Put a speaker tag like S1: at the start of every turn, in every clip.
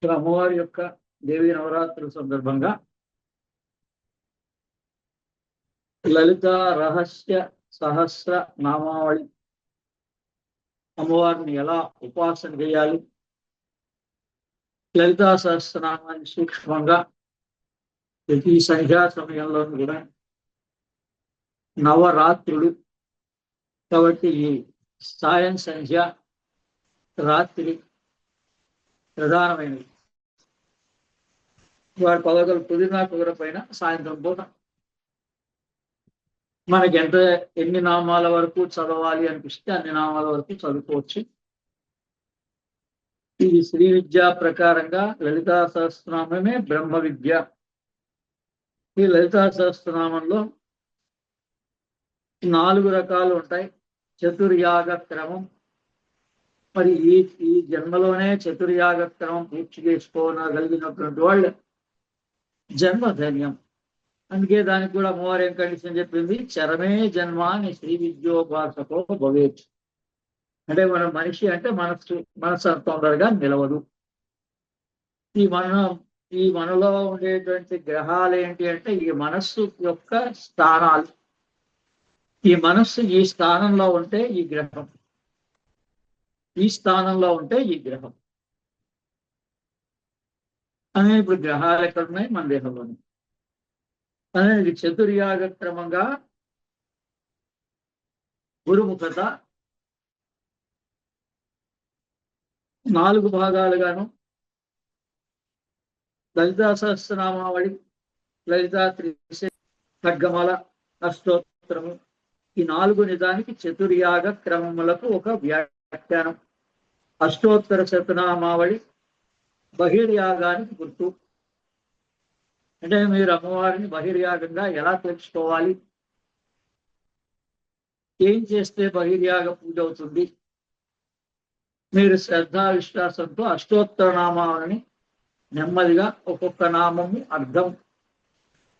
S1: ఇక్కడ అమ్మవారి యొక్క దేవి నవరాత్రుల సందర్భంగా లలిత రహస్య సహస్ర నామావళి అమ్మవారిని ఎలా ఉపాసన చేయాలి, లలితా సహస్రనామాన్ని సూక్ష్మంగా ప్రతి సంధ్యా సమయంలో కూడా నవరాత్రులు కాబట్టి ఈ సాయం సంధ్య రాత్రి ప్రధానమైనవి. వారి పదవులు కుదిరినా కుదరపైన సాయంత్రం పూట మనకి ఎన్ని నామాల వరకు చదవాలి అనిపిస్తే అన్ని నామాల వరకు చదువుకోవచ్చు. ఇది శ్రీ విద్య ప్రకారంగా లలితా సహస్రనామమే బ్రహ్మ విద్య. ఈ లలితా సహస్రనామంలో 4 రకాలు ఉంటాయి. చతుర్యాగ క్రమం, మరి ఈ జన్మలోనే చతుర్యాగ క్రమం పూర్తి చేసుకోగలిగినటువంటి వాళ్ళు జన్మధన్యం. అందుకే దానికి కూడా అమ్మవారు ఏం కండిషన్ చెప్పింది, చరమే జన్మాని శ్రీ విద్యోపాసకో భవేత్. అంటే మన మనిషి అంటే మనసు తొందరగా నిలవదు. ఈ మనలో ఉండేటువంటి గ్రహాలు ఏంటి అంటే ఈ మనస్సు యొక్క స్థానాలు. ఈ మనస్సు ఈ స్థానంలో ఉంటే ఈ గ్రహం, ఈ స్థానంలో ఉంటే ఈ గ్రహం అనే ఇప్పుడు గ్రహాలు ఎక్కడున్నాయి మన దేహంలోనే. అనేది చతుర్యాగ క్రమంగా గురుముఖత 4 భాగాలుగాను లలితా సహస్రనామావళి, లలితా ఖడ్గమాల, అష్టోత్తరము, ఈ 4 నిజానికి చతుర్యాగ క్రమములకు ఒక వ్యాఖ్యానం. అష్టోత్తర శతనామావళి బహిర్యాగానికి గుర్తు. అంటే మీరు అమ్మవారిని బహిర్యాగంగా ఎలా తెలుసుకోవాలి, ఏం చేస్తే బహిర్యాగ పూజ అవుతుంది, మీరు శ్రద్ధా విశ్వాసంతో అష్టోత్తర నామాలని నెమ్మదిగా ఒక్కొక్క నామము అర్థం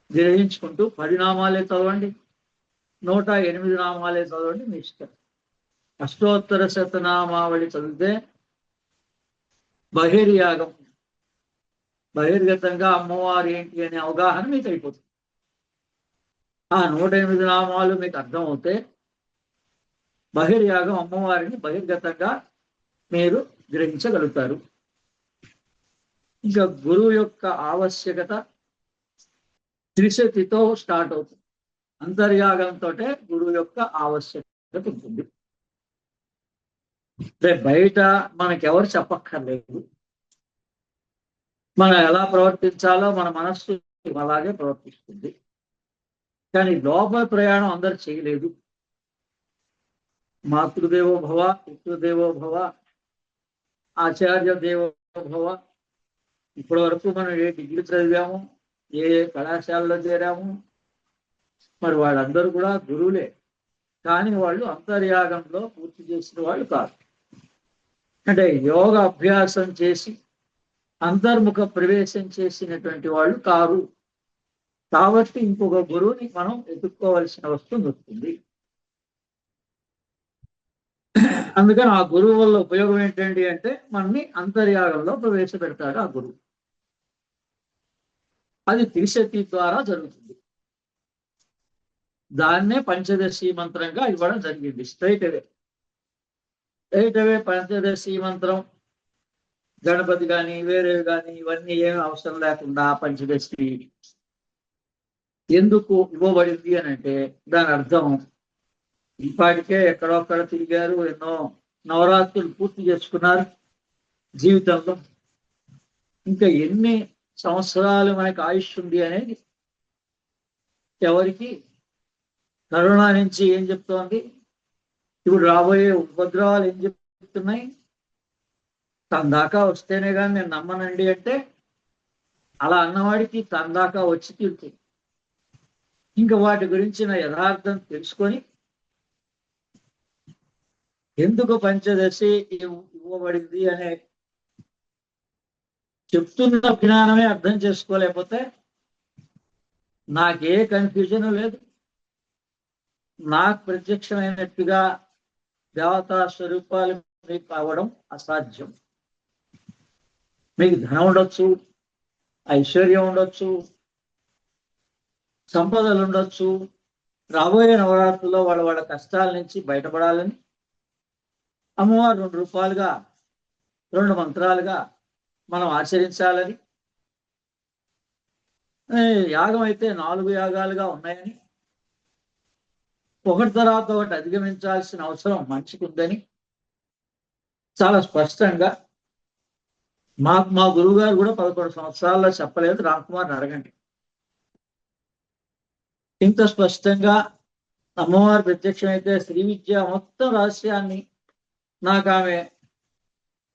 S1: గ్రహించుకుంటూ 10 నామాలే చదవండి, 108 నామాలే చదవండి, మీ ఇష్టం. అష్టోత్తర శతనామావళి చదివితే బహిర్యాగం, బహిర్గతంగా అమ్మవారు ఏంటి అనే అవగాహన మీకు అయిపోతుంది. ఆ 108 నామాలు మీకు అర్థం అవుతే బహిర్యాగం అమ్మవారిని బహిర్గతంగా మీరు గ్రహించగలుగుతారు. ఇంకా గురువు యొక్క ఆవశ్యకత త్రిశతితో స్టార్ట్ అవుతుంది. అంతర్యాగంతో గురువు యొక్క ఆవశ్యకత ఉంటుంది. బయట మనకెవరు చెప్పక్కర్లేదు. మనం ఎలా ప్రవర్తించాలో మన మనస్సు అలాగే ప్రవర్తిస్తుంది. కానీ లోపల ప్రయాణం అందరు చేయలేదు. మాతృదేవో భవ, పితృదేవో భవ, ఆచార్య దేవో భవ. ఇప్పటి వరకు మనం ఏ డిగ్రీ చదివాము, ఏ కళాశాలలో చేరాము, మరి వాళ్ళందరూ కూడా గురువులే. కానీ వాళ్ళు అంతర్యాగంలో పూర్తి చేసిన వాళ్ళు కాదు. అంటే యోగ అభ్యాసం చేసి అంతర్ముఖ ప్రవేశం చేసినటువంటి వాళ్ళు కారు. కాబట్టి ఇంకొక గురువుని మనం ఎదుర్కోవలసిన వస్తుంది. అందుకని ఆ గురువు వల్ల ఉపయోగం ఏంటండి అంటే మనని అంతర్యాగంలో ప్రవేశపెడతాడు ఆ గురువు. అది త్రిశతి ద్వారా జరుగుతుంది. దాన్నే పంచదశి మంత్రంగా ఇవ్వడం జరిగింది. స్ట్రైట్ అవే పంచదశి మంత్రం గణపతి కానీ వేరేవి కానీ ఇవన్నీ ఏమి అవసరం లేకుండా పంచదశి ఎందుకు ఇవ్వబడింది అని అంటే దాని అర్థం ఇప్పటికే ఎక్కడొక్కడ తిరిగారు, ఎన్నో నవరాత్రులు పూర్తి చేసుకున్నారు జీవితంలో. ఇంకా ఎన్ని సంవత్సరాలు మనకి ఆయుష్ ఉంది అనేది ఎవరికి కరోనా నుంచి ఏం చెప్తోంది, ఇప్పుడు రాబోయే ఉపద్రవాలు ఏం చెప్తున్నాయి, తన దాకా వస్తేనే కానీ నేను నమ్మనండి అంటే అలా అన్నవాడికి తన దాకా వచ్చి తీరుతుంది. ఇంకా వాటి గురించిన యథార్థం తెలుసుకొని ఎందుకు పంచదశి ఇవ్వబడింది అనే చెప్తున్న జ్ఞానమే అర్థం చేసుకోలేకపోతే నాకే కన్ఫ్యూజన్ లేదు. నాకు ప్రత్యక్షమైనట్టుగా దేవతా స్వరూపాలు మీకు అవ్వడం అసాధ్యం. మీకు ధనం ఉండొచ్చు, ఐశ్వర్యం ఉండొచ్చు, సంపదలు ఉండొచ్చు. రాబోయే నవరాత్రుల్లో వాళ్ళ కష్టాల నుంచి బయటపడాలని అమ్మవారు 2 రూపాలుగా 2 మంత్రాలుగా మనం ఆచరించాలని, యాగం అయితే 4 యాగాలుగా ఉన్నాయని, ఒకటి తర్వాత ఒకటి అధిగమించాల్సిన అవసరం మనిషికి ఉందని చాలా స్పష్టంగా మా గురువు గారు కూడా 11 సంవత్సరాల్లో చెప్పలేదు. రామ్కుమార్ని అడగండి. ఇంత స్పష్టంగా అమ్మవారు ప్రత్యక్షమైతే శ్రీ విద్య మొత్తం రహస్యాన్ని నాకు ఆమె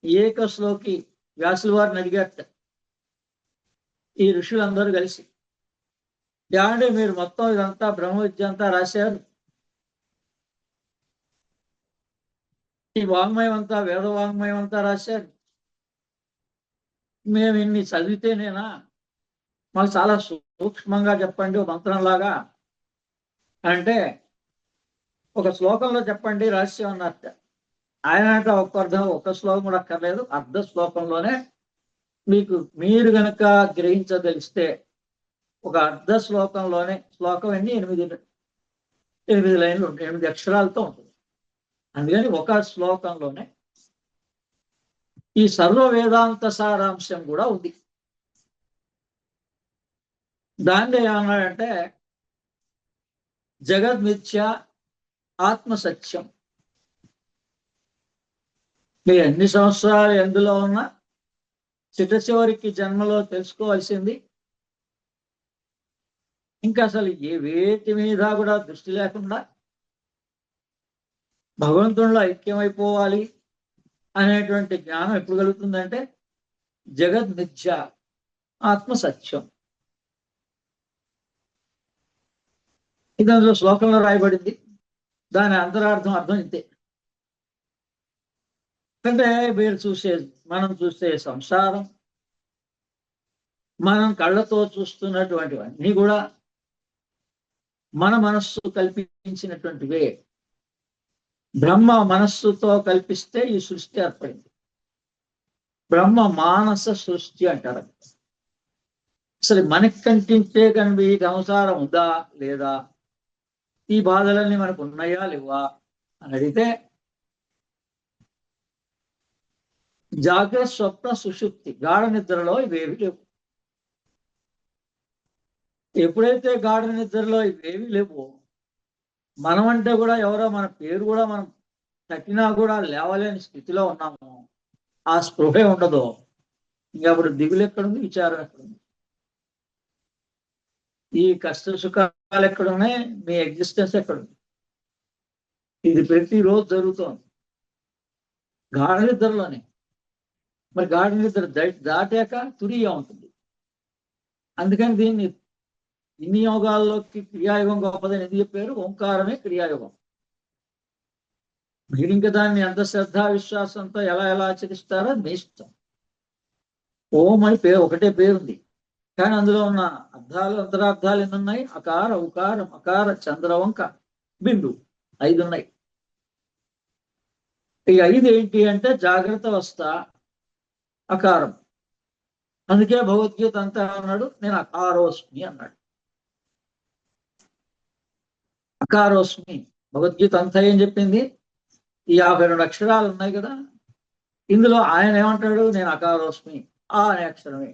S1: ఏకస్లోకి వ్యాసుల వారిని అడిగారట. ఈ ఋషులందరూ కలిసి, ఏమంటే మీరు మొత్తం ఇదంతా బ్రహ్మ విద్య అంతా రాశారు, ఈ వాంగ్మయం అంతా వేద వాంగ్మయం అంతా రాశారు, మేము ఇన్ని చదివితేనేనా? మాకు చాలా సూక్ష్మంగా చెప్పండి మంత్రంలాగా అంటే, ఒక శ్లోకంలో చెప్పండి రహస్యం అన్నట్ట. ఆయన అంటే ఒక్క శ్లోకం కూడా అక్కర్లేదు, అర్ధ శ్లోకంలోనే మీరు గనక గ్రహించదలిస్తే ఒక అర్ధ శ్లోకంలోనే, శ్లోకం ఎన్ని 8 లైన్లు ఉంటాయి, 8 అక్షరాలతో ఉంటుంది. అందుకని ఒక శ్లోకంలోనే ఈ సర్వ వేదాంత సారాంశం కూడా ఉంది. దాన్ని ఏమన్నాడంటే జగద్మిథ్య ఆత్మసత్యం. మీరు ఎన్ని సంవత్సరాలు ఎందులో ఉన్నా చివరికి జన్మలో తెలుసుకోవాల్సింది, ఇంకా అసలు వేటి మీద కూడా దృష్టి లేకుండా భగవంతుడిలో ఐక్యమైపోవాలి అనేటువంటి జ్ఞానం ఎప్పుడు కలుగుతుందంటే జగద్మిథ్య ఆత్మసత్యం. ఇది అందులో శ్లోకంలో రాయబడింది. దాని అంతరార్థం అర్థం ఇంతే. అంటే మనం చూసే సంసారం, మనం కళ్ళతో చూస్తున్నటువంటివన్నీ కూడా మన మనస్సు కల్పించినటువంటివే. బ్రహ్మ మనస్సుతో కల్పిస్తే ఈ సృష్టి ఏర్పడింది. బ్రహ్మ మానస సృష్టి అంటారు. అసలు మనకి కనిపించే కనిపి సంసారం ఉందా లేదా, ఈ బాధలన్నీ మనకు ఉన్నాయా లేవా అని అడిగితే జాగ్రత్త స్వప్న సుషుప్తి గాఢ నిద్రలో ఇవేవి లేవు. ఎప్పుడైతే గాఢ నిద్రలో ఇవేవి లేవు, మనం అంటే కూడా ఎవరో మన పేరు కూడా మనం తట్టినా కూడా లేవలేని స్థితిలో ఉన్నాము. ఆ స్పృహే ఉండదు. ఇంకా అప్పుడు దిగులు ఎక్కడుంది, విచారం ఎక్కడుంది, ఈ కష్ట సుఖాలు ఎక్కడున్నాయి, మీ ఎగ్జిస్టెన్స్ ఎక్కడుంది? ఇది ప్రతిరోజు జరుగుతోంది గాఢ నిద్రలోనే. మరి గాఢ నిద్ర దాటాక తురియ ఉంటుంది. అందుకని దీన్ని ఇన్ని యోగాల్లోకి క్రియాయోగం గొప్పదని ఎందుకు చెప్పారు? ఓంకారమే క్రియాయోగం. మీరు ఇంకా దాన్ని ఎంత శ్రద్ధ విశ్వాసంతో ఎలా ఆచరిస్తారో మీ ఇష్టం. ఓం అని పేరు, ఒకటే పేరుంది, కానీ అందులో ఉన్న అర్థాలు అంతరార్థాలు ఎన్ని ఉన్నాయి? అకార, ఉకార, మకార, చంద్రవంక, బిందు, 5 ఉన్నాయి. ఈ 5 ఏంటి అంటే జాగ్రత్త అవస్థ, అకారం. అందుకే భగవద్గీత అంతా అన్నాడు, నేను అకారోస్మి అన్నాడు. అకారోస్మి భగవద్గీత అంతా ఏం చెప్పింది? ఈ 52 అక్షరాలు ఉన్నాయి కదా, ఇందులో ఆయన ఏమంటాడు? నేను అకారోస్మి, ఆ అనే అక్షరమే.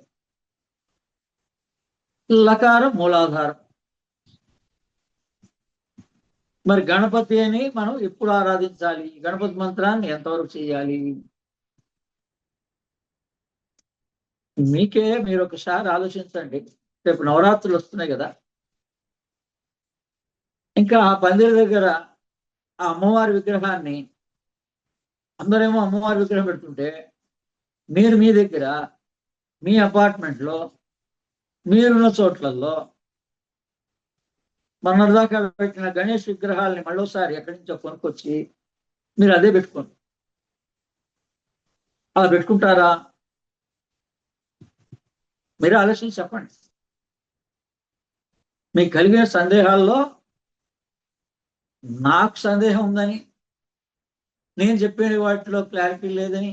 S1: లకారం మూలాధారం. మరి గణపతి అని మనం ఎప్పుడు ఆరాధించాలి? గణపతి మంత్రాన్ని ఎంతవరకు చేయాలి? మీకే మీరు ఒకసారి ఆలోచించండి. రేపు నవరాత్రులు వస్తున్నాయి కదా, ఇంకా ఆ పందిరి దగ్గర ఆ అమ్మవారి విగ్రహాన్ని, అందరేమో అమ్మవారి విగ్రహం పెడుతుంటే మీరు మీ దగ్గర మీ అపార్ట్మెంట్లో మీరున్న చోట్లలో మొన్నటిదాకా పెట్టిన గణేష్ విగ్రహాలని మళ్ళోసారి ఎక్కడి నుంచో కొనుక్కొచ్చి మీరు అదే పెట్టుకోండి. అలా పెట్టుకుంటారా? మీరు ఆలోచించి చెప్పండి. మీకు కలిగిన సందేహాల్లో నాకు సందేహం ఉందని, నేను చెప్పిన వాటిలో క్లారిటీ లేదని,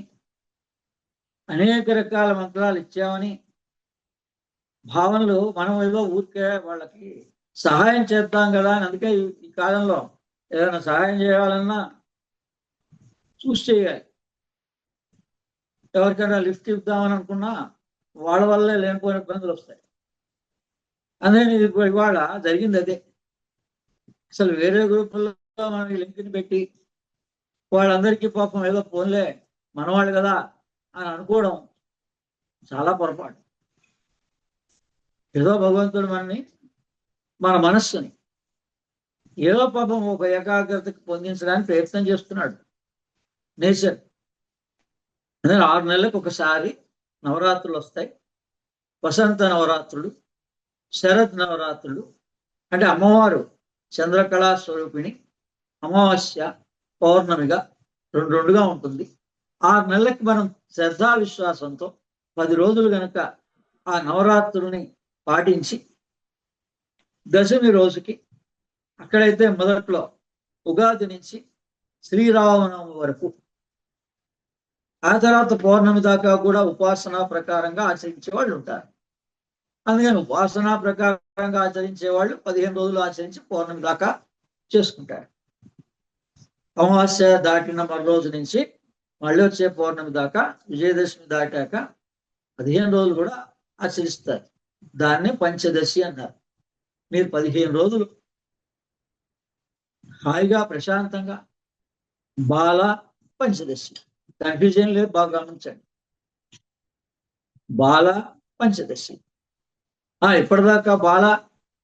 S1: అనేక రకాల మంత్రాలు ఇచ్చామని భావనలు మనం ఏదో ఊరికే వాళ్ళకి సహాయం చేద్దాం కదా అని. అందుకే ఈ కాలంలో ఏదైనా సహాయం చేయాలన్నా చూసి చేయాలి. ఎవరికైనా లిఫ్ట్ ఇద్దామని అనుకున్నా వాళ్ళ వల్లే లేనిపోయిన ఇబ్బందులు వస్తాయి. అందుకని ఇవాళ జరిగింది అదే. అసలు వేరే గ్రూపుల్లో మనం లింక్ని పెట్టి వాళ్ళందరికీ పాపం ఏదో ఫోన్లే మనవాళ్ళు కదా అని అనుకోవడం చాలా పొరపాటు. ఏదో భగవంతుడు మన మనస్సుని ఏదో పాపం ఒక ఏకాగ్రతకి పొందించడానికి ప్రయత్నం చేస్తున్నాడు నేచర్. అదే 6 నెలలకు ఒకసారి నవరాత్రులు వస్తాయి. వసంత నవరాత్రులు, శరత్ నవరాత్రులు. అంటే అమ్మవారు చంద్రకళా స్వరూపిణి, అమావాస్య పౌర్ణమిగా రెండుగా ఉంటుంది. 6 నెలలకు మనం శ్రద్ధా విశ్వాసంతో 10 రోజులు గనక ఆ నవరాత్రుల్ని పాటించి దశమి రోజుకి, అక్కడైతే మొదట్లో ఉగాది నుంచి శ్రీరామనవమి వరకు, ఆ తర్వాత పౌర్ణమి దాకా కూడా ఉపాసనా ప్రకారంగా ఆచరించే వాళ్ళు ఉంటారు. అందుకని ఉపాసనా ప్రకారంగా ఆచరించే వాళ్ళు 15 రోజులు ఆచరించి పౌర్ణమి దాకా చేసుకుంటారు. అమావాస్య దాటిన మరో రోజు నుంచి మళ్ళీ వచ్చే పౌర్ణమి దాకా, విజయదశమి దాటాక 15 రోజులు కూడా ఆచరిస్తారు. దాన్నే పంచదశి అన్నారు. మీరు 15 రోజులు హాయిగా ప్రశాంతంగా బాల పంచదశి, కన్ఫ్యూజన్ లేదు, బాగా గమనించండి. బాల పంచదశి. ఇప్పటిదాకా బాల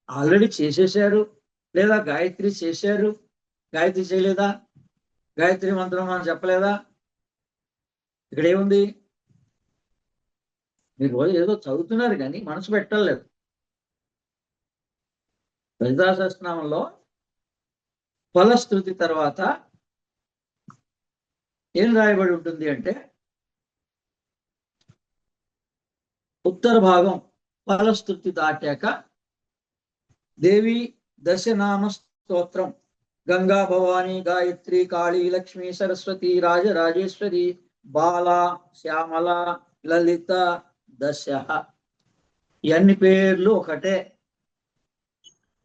S1: ఆల్రెడీ చేసేసారు, లేదా గాయత్రి చేశారు. గాయత్రి చేయలేదా? గాయత్రి మంత్రం మనం చెప్పలేదా? ఇక్కడ ఏముంది? మీరు రోజు ఏదో చదువుతున్నారు కానీ మనసు పెట్టలేదు. లలితా సహస్రనామంలో ఫలశ్రుతి తర్వాత ఏం రాయబడి ఉంటుంది అంటే, ఉత్తర భాగం ఫలశ్రుతి దాటాక దేవి దశనామ స్తోత్రం, గంగా భవానీ గాయత్రి కాళీ లక్ష్మీ సరస్వతి రాజరాజేశ్వరి బాల శ్యామల లలిత దశ. ఇవన్నీ పేర్లు ఒకటే.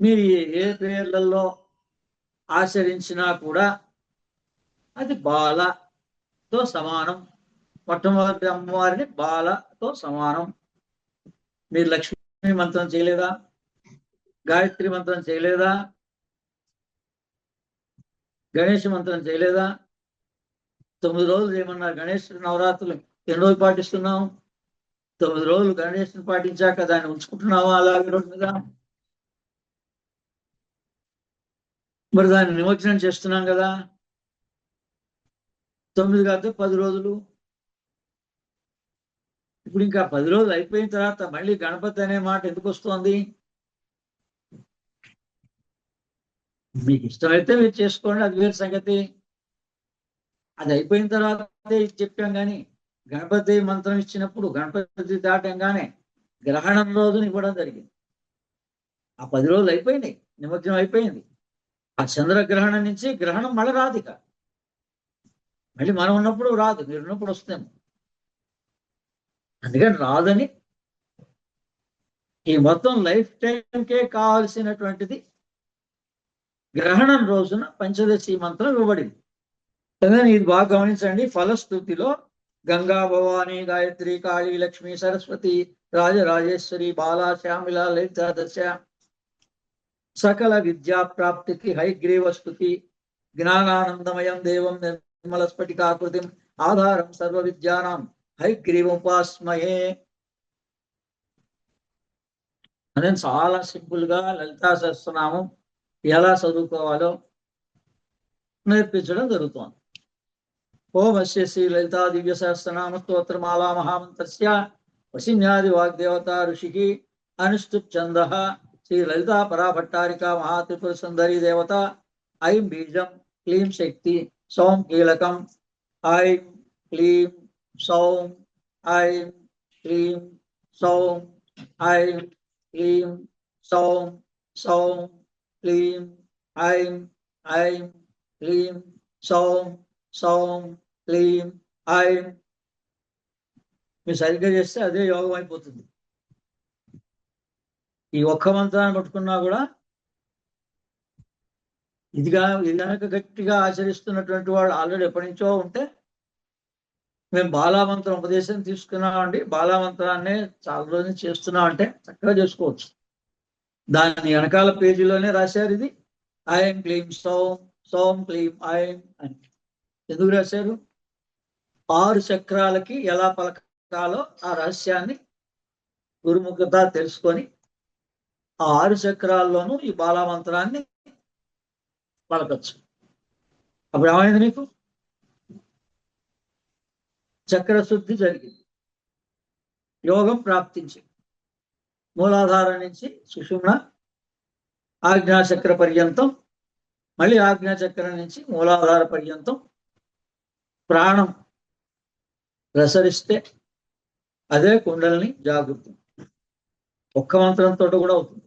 S1: మీరు ఏ పేర్లలో ఆచరించినా కూడా అది బాలతో సమానం. మొట్టమొదటి అమ్మవారిని బాలతో సమానం. మీరు లక్ష్మీ మంత్రం చేయలేదా? గాయత్రి మంత్రం చేయలేదా? గణేష్ మంత్రం చేయలేదా? 9 రోజులు చేయమన్నారు. గణేశుడు నవరాత్రులు ఎన్ని రోజులు పాటిస్తున్నాం? 9 రోజులు గణేశుని పాటించాక దాన్ని ఉంచుకుంటున్నావా అలాగే రోడ్డు మీద? మరి దాన్ని నిమజ్జనం చేస్తున్నాం కదా. 9 కాదు 10 రోజులు. ఇప్పుడు ఇంకా 10 రోజులు అయిపోయిన తర్వాత మళ్ళీ గణపతి అనే మాట ఎందుకు వస్తుంది? మీకు ఇష్టమైతే మీరు చేసుకోండి, అది వేరు సంగతి. అది అయిపోయిన తర్వాతే చెప్పాం కానీ గణపతి మంత్రం ఇచ్చినప్పుడు గణపతి దాటంగానే గ్రహణం రోజున ఇవ్వడం జరిగింది. ఆ 10 రోజులు అయిపోయినాయి, నిమజ్జనం అయిపోయింది. ఆ చంద్రగ్రహణం నుంచి గ్రహణం మళ్ళీ రాదు. ఇక మళ్ళీ మనం ఉన్నప్పుడు రాదు, మీరు ఉన్నప్పుడు వస్తాము. అందుకని రాదని ఈ మొత్తం లైఫ్ టైంకే కావాల్సినటువంటిది గ్రహణం రోజున పంచదశి మంత్రం ఇవ్వబడింది. ఇది బాగా గమనించండి. ఫలశ్రుతిలో గంగా భవానీ గాయత్రి కాళీ లక్ష్మీ సరస్వతి రాజరాజేశ్వరి బాలా శ్యామిల లలిత దశ, సకల విద్యా ప్రాప్తికి హైగ్రీవ స్తుతి, జ్ఞానానందమయం దేవం నిర్మల స్ఫటికాకృతిం ఆధారం సర్వ విద్యానాం హైగ్రీవోపాస్మహే. అదే చాలా సింపుల్ గా లలితా సహస్రనామం ఎలా చదువుకోవాలో నేర్పించడం జరుగుతోంది. ఓం అస్య శ్రీ లలితా దివ్య సహస్రనామ స్తోత్రమాలా మహామంత్రస్య వశిన్యాది వాగ్దేవత ఋషికి అనుష్ఠుప్ ఛంద శ్రీ లలితా పరాభట్టారికా మహాత్రిపుర సుందరి దేవత. ఐం బీజం క్లీం శక్తి సౌం కీలకం. ఐం క్లీం సౌం ఐం క్లీం సౌం ఐం క్లీం సౌం సౌం క్లీం ఐం ఐం క్లీం సౌం సౌం క్లీం ఐం. మీరు సరిగ్గా చేస్తే అదే యోగం అయిపోతుంది. ఈ ఒక్క మంత్రాన్ని పట్టుకున్నా కూడా ఇది కనుక గట్టిగా ఆచరిస్తున్నటువంటి వాడు ఆల్రెడీ ఎప్పటి నుంచో ఉంటే, మేము బాలామంత్రం ఉపదేశం తీసుకున్నామండి, బాలామంత్రాన్ని చాలా రోజులు చేస్తున్నామంటే చక్కగా చేసుకోవచ్చు. దాని వెనకాల పేజీలోనే రాశారు ఇది ఐం క్లీం సౌం, సౌం క్లీం ఐం అని. ఎందుకు రాశారు? 6 చక్రాలకి ఎలా పలకాలో ఆ రహస్యాన్ని గురుముఖత తెలుసుకొని ఆ 6 చక్రాల్లోనూ ఈ బాలామంత్రాన్ని పలకచ్చు. అప్పుడు ఏమైంది? నీకు చక్రశుద్ధి జరిగింది, యోగం ప్రాప్తించింది. మూలాధారం నుంచి సుషుమ్న ఆజ్ఞాచక్ర పర్యంతం, మళ్ళీ ఆజ్ఞాచక్రం నుంచి మూలాధార పర్యంతం ప్రాణం ప్రసరిస్తే అదే కుండలిని జాగృతి. ఒక్క మంత్రంతో కూడా అవుతుంది.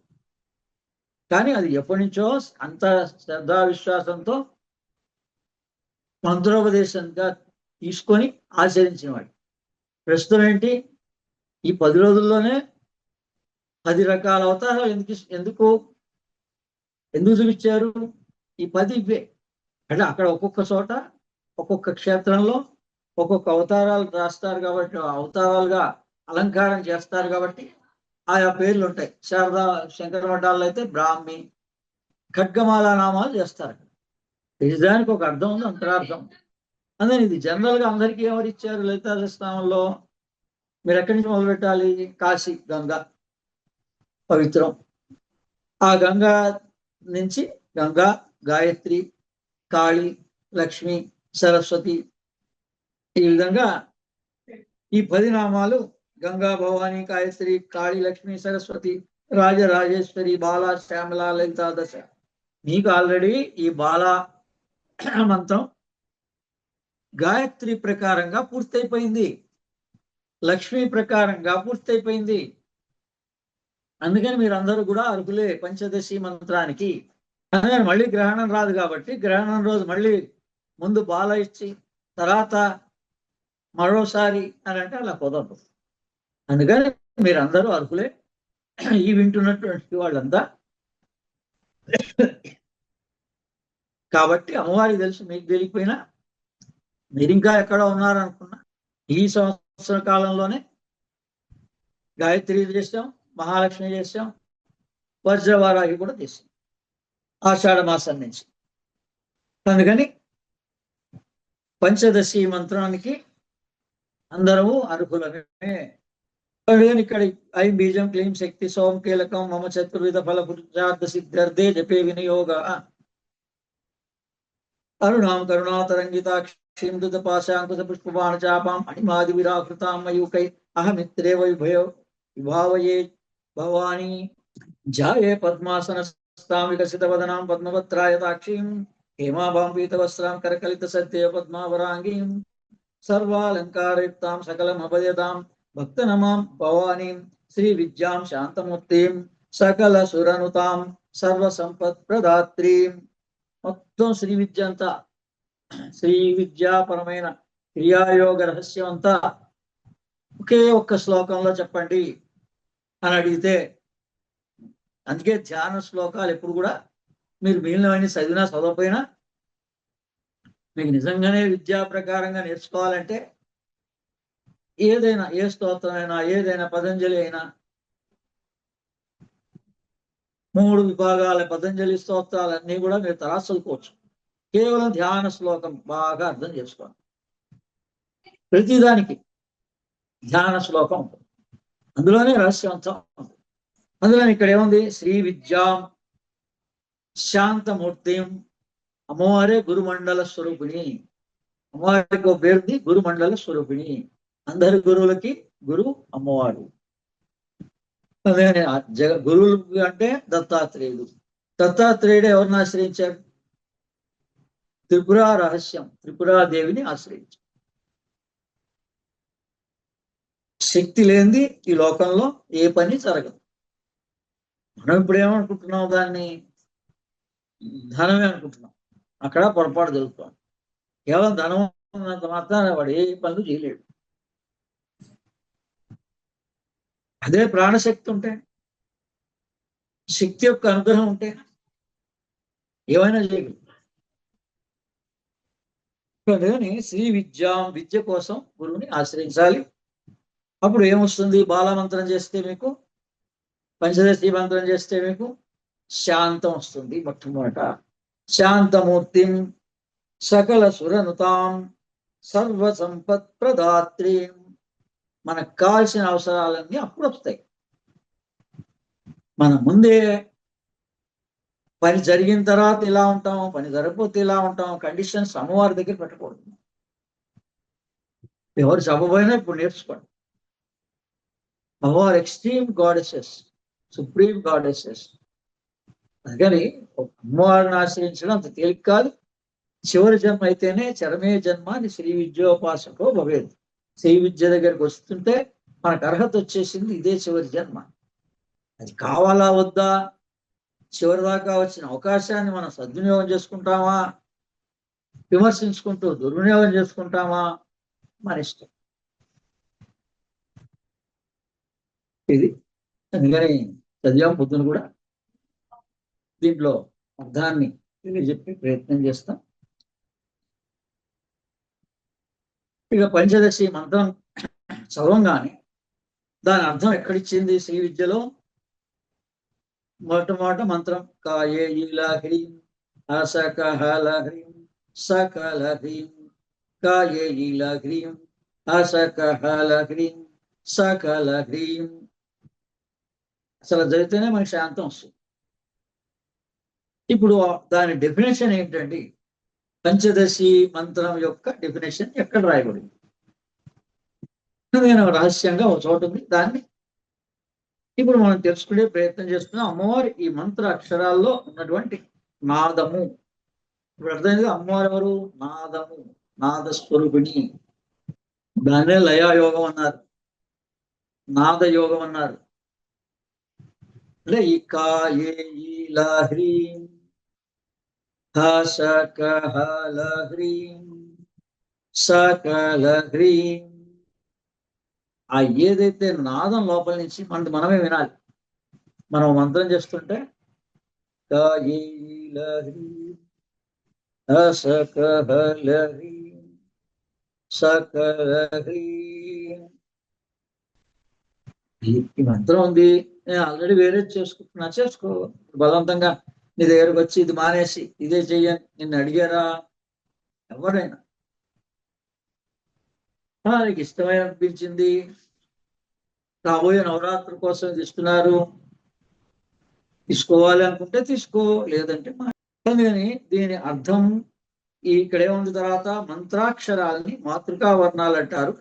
S1: కానీ అది ఎప్పటి నుంచో అంత శ్రద్ధా విశ్వాసంతో మంత్రోపదేశంగా తీసుకొని ఆచరించిన వాడు. ప్రస్తుతం ఏంటి, ఈ 10 రోజుల్లోనే 10 రకాల అవతారాలు ఎందుకు చూపించారు? ఈ 10 ఇవే. అంటే అక్కడ ఒక్కొక్క చోట ఒక్కొక్క క్షేత్రంలో ఒక్కొక్క అవతారాలు రాస్తారు కాబట్టి, అవతారాలుగా అలంకారం చేస్తారు కాబట్టి ఆయా పేర్లు ఉంటాయి. శారదా శంకర మఠాల్లో అయితే బ్రాహ్మి, ఖడ్గమాల నామాలు చేస్తారు. నిజానికి ఒక అర్థం ఉంది, అంతరార్థం. అందుకని ఇది జనరల్గా అందరికీ ఎవరు ఇచ్చారు? లలితా సహస్రనామంలో మీరు ఎక్కడి నుంచి మొదలు పెట్టాలి? కాశీ గంగా పవిత్రం. ఆ గంగా నుంచి గంగా, గాయత్రి, కాళి, లక్ష్మి, సరస్వతి, ఈ విధంగా ఈ 10 నామాలు గంగా, భవాని, గాయత్రి, కాళి, లక్ష్మి, సరస్వతి, రాజరాజేశ్వరి, బాల, శ్యామల, లలితా దశ. మీకు ఆల్రెడీ ఈ బాల మంత్రం గాయత్రి ప్రకారంగా పూర్తయిపోయింది, లక్ష్మి ప్రకారంగా పూర్తయిపోయింది. అందుకని మీరందరూ కూడా అర్హులే పంచదశి మంత్రానికి. అందుకని మళ్ళీ గ్రహణం రాదు కాబట్టి గ్రహణం రోజు మళ్ళీ ముందు బాల ఇచ్చి తర్వాత మరోసారి అని అంటే అలా కుదరదు. అందుకని మీరందరూ అర్హులే. ఈ వింటున్నటువంటి వాళ్ళంతా. కాబట్టి అమ్మవారికి తెలుసు, మీకు తెలియకపోయినా. మీరు ఇంకా ఎక్కడ ఉన్నారనుకున్నా ఈ సంవత్సర కాలంలోనే గాయత్రి చేసాం, మహాలక్ష్మి చేసాం, వజ్రవారాహి కూడా చేసాం ఆషాఢ మాసం నుంచి. అందుకని పంచదశి మంత్రానికి అందరము అర్హులమే. ఇక్కడ ఐం బీజం క్లీం శక్తి సోం కీలకం మమ చతుర్విధ ఫల పురుషార్థ సిద్ధ్యర్థే జపే వినియోగ అరుణాం కరుణాతరంగితాక్షీం దుతపాశాంకుశ పుష్పబాణ చాపాం అణిమాది విరాకృతాం మయూకై అహమిత్రే విభావయే భవానీ జాయే పద్మాసనస్తాం వికసిత వదనాం పద్మపత్రాయతాక్షీం హేమాభాం పీతవస్త్రాం కరకలిత సత్య పద్మావరాంగీం సర్వాలంకారయుక్తాం సకలమభయదాం భక్తనమాం భవానీం శ్రీ విద్యాం శాంతమూర్తిం సకల సురనుతాం సర్వసంపత్ప్రదాత్రీం. మొత్తం శ్రీ విద్య అంతా, శ్రీ విద్యాపరమైన క్రియాయోగ రహస్యం అంతా ఒకే ఒక్క శ్లోకంలో చెప్పండి అని అడిగితే, అందుకే ధ్యాన శ్లోకాలు ఎప్పుడు కూడా మీరు మిగిలినవన్నీ చదివినా చదవకపోయినా మీకు నిజంగానే విద్యా ప్రకారంగా నేర్చుకోవాలంటే ఏదైనా, ఏ స్తోత్రమైనా, ఏదైనా పతంజలి అయినా 3 విభాగాల పతంజలి స్తోత్రాలన్నీ కూడా మీరు తరాసుకోవచ్చు. కేవలం ధ్యాన శ్లోకం బాగా అర్థం చేసుకోండి. ప్రతిదానికి ధ్యాన శ్లోకం ఉంటుంది, అందులోనే రహస్యవంతం ఉంటుంది. అందులో ఇక్కడ ఏముంది? శ్రీ విద్యాం శాంతమూర్తిం. అమ్మవారే గురుమండల స్వరూపిణి. అమ్మవారికి ఒక పేరుంది, గురుమండల స్వరూపిణి. అందరి గురువులకి గురువు అమ్మవారు. గురువులు అంటే దత్తాత్రేయుడు. దత్తాత్రేయుడు ఎవరిని ఆశ్రయించాడు? త్రిపుర రహస్యం, త్రిపురాదేవిని ఆశ్రయించాడు. శక్తి లేనిది ఈ లోకంలో ఏ పని జరగదు. మనం ఇప్పుడు ఏమనుకుంటున్నాం? దాన్ని ధనమే అనుకుంటున్నాం. అక్కడ పొరపాటు జరుగుతాం. కేవలం ధనం ఉన్నంత మాత్రాన వాడు ఏ పనులు చేయలేడు. అదే ప్రాణశక్తి ఉంటే, శక్తి యొక్క అనుగ్రహం ఉంటే ఏమైనా చేయగలరు. అందుకని శ్రీ విద్య కోసం గురువుని ఆశ్రయించాలి. అప్పుడు ఏమొస్తుంది? బాలమంత్రం చేస్తే మీకు, పంచదశి మంత్రం చేస్తే మీకు శాంతం వస్తుంది. మొట్టమొదట శాంతమూర్తిం సకల సురనుతాం సర్వ సంపత్ ప్రదాత్రి. మనకు కావాల్సిన అవసరాలన్నీ అప్పుడు వస్తాయి. మన ముందే పని జరిగిన తర్వాత ఇలా ఉంటాం, పని జరగకపోతే ఇలా ఉంటాం. కండిషన్స్ అమ్మవారి దగ్గర పెట్టకూడదు. ఎవరు చెప్పబోయినా ఇప్పుడు నేర్చుకోండి. అమ్మవారు ఎక్స్ట్రీమ్ గాడెసెస్, సుప్రీం గాడెసెస్. అందుకని అమ్మవారిని ఆశ్రయించడం అంత తేలిక కాదు. చివరి జన్మ అయితేనే చరమే జన్మ అని శ్రీ విద్యోపాసకో భవేది. శ్రీ విద్య దగ్గరికి వస్తుంటే మనకు అర్హత వచ్చేసింది, ఇదే చివరి జన్మ. అది కావాలా వద్దా? చివరి దాకా వచ్చిన అవకాశాన్ని మనం సద్వినియోగం చేసుకుంటామా, విమర్శించుకుంటూ దుర్వినియోగం చేసుకుంటామా, మన ఇష్టం. ఇది అందుకని చదివాం పొద్దున కూడా. దీంట్లో అర్థాన్ని చెప్పి ప్రయత్నం చేస్తాం. ఇక పంచదశి మంత్రం చదవంగానే దాని అర్థం ఎక్కడిచ్చింది శ్రీ విద్యలో? మొట్టమొదట మంత్రం కాయే ఈలా హ్రీం అసకహల హ్రీం సకల హ్రీం కాయే ఈలా హ్రీం అసకహల హ్రీం సకల హ్రీం. అసలు జరిగితేనే మనకి శాంతం వస్తుంది. ఇప్పుడు దాని డెఫినేషన్ ఏంటండి? పంచదశి మంత్రం యొక్క డెఫినేషన్ ఎక్కడ రాయబడింది? నేను రహస్యంగా ఒక చోట ఉంది. దాన్ని ఇప్పుడు మనం తెలుసుకునే ప్రయత్నం చేస్తున్నాం. అమ్మవారి ఈ మంత్ర అక్షరాల్లో ఉన్నటువంటి నాదము. ఇప్పుడు అర్థమైంది. అమ్మవారు ఎవరు? నాదము, నాదస్వరూపిణి. దాన్నే లయాయోగం అన్నారు, నాదయోగం అన్నారు. అంటే ఈ కా ఏ ఈ లా హ్రీం సకల హ్రీం సకల హ్రీం. ఆ ఏదైతే నాదం లోపల నుంచి మనమే వినాలి. మనం మంత్రం చేస్తుంటే ఈ మంత్రం ఉంది, నేను ఆల్రెడీ వేరే చేసుకుంటున్నా, చేసుకో. బలవంతంగా నీ దగ్గరకు వచ్చి ఇది మానేసి ఇదే చెయ్యని నిన్ను అడిగారా? ఎవరైనా నీకు ఇష్టమైన అనిపించింది, రాబోయే నవరాత్రి కోసం ఇస్తున్నారు, తీసుకోవాలి అనుకుంటే తీసుకో, లేదంటే కానీ దీని అర్థం ఇక్కడ ఏముంది? తర్వాత మంత్రాక్షరాలని మాతృకా వర్ణాలు అంటారు.